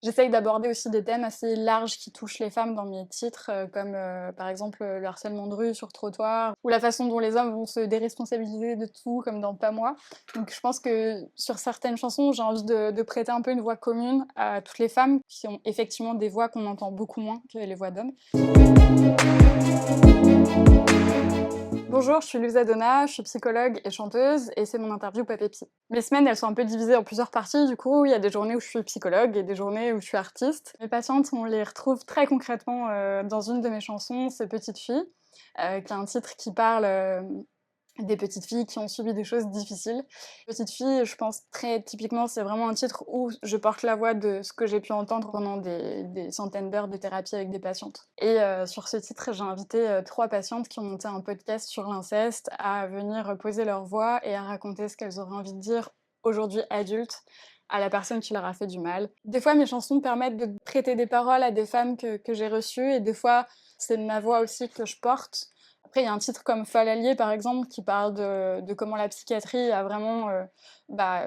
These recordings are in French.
J'essaye d'aborder aussi des thèmes assez larges qui touchent les femmes dans mes titres, comme, par exemple, le harcèlement de rue sur trottoir ou la façon dont les hommes vont se déresponsabiliser de tout, comme dans Pas moi. Donc je pense que sur certaines chansons, j'ai envie de prêter un peu une voix commune à toutes les femmes qui ont effectivement des voix qu'on entend beaucoup moins que les voix d'hommes. Bonjour, je suis Luza Donna, je suis psychologue et chanteuse et c'est mon interview Papépi. Mes semaines, elles sont un peu divisées en plusieurs parties, du coup, il y a des journées où je suis psychologue et des journées où je suis artiste. Mes patientes, on les retrouve très concrètement dans une de mes chansons, C'est Petite Fille, qui est un titre qui parle des petites filles qui ont subi des choses difficiles. Petite fille, je pense très typiquement, c'est vraiment un titre où je porte la voix de ce que j'ai pu entendre pendant des centaines d'heures de thérapie avec des patientes. Et sur ce titre, j'ai invité 3 patientes qui ont monté un podcast sur l'inceste à venir poser leur voix et à raconter ce qu'elles auraient envie de dire aujourd'hui adultes à la personne qui leur a fait du mal. Des fois, mes chansons permettent de prêter des paroles à des femmes que j'ai reçues et des fois, c'est ma voix aussi que je porte. Après, il y a un titre comme Folle alliée, par exemple, qui parle de comment la psychiatrie a vraiment bah,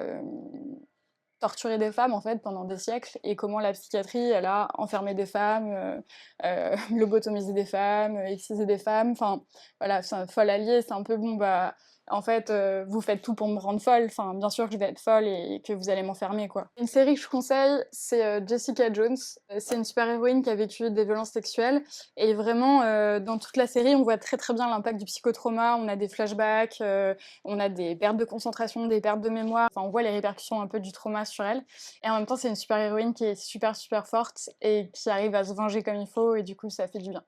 torturé des femmes, en fait, pendant des siècles, et comment la psychiatrie, elle a enfermé des femmes, lobotomisé des femmes, excisé des femmes. Enfin, voilà, Folle alliée, c'est un peu bon, bah, en fait, vous faites tout pour me rendre folle. Enfin, bien sûr que je vais être folle et que vous allez m'enfermer, quoi. Une série que je conseille, c'est Jessica Jones. C'est une super-héroïne qui a vécu des violences sexuelles. Et vraiment, dans toute la série, on voit très très bien l'impact du psychotrauma. On a des flashbacks, on a des pertes de concentration, des pertes de mémoire. Enfin, on voit les répercussions un peu du trauma sur elle. Et en même temps, c'est une super-héroïne qui est super super forte et qui arrive à se venger comme il faut. Et du coup, ça fait du bien.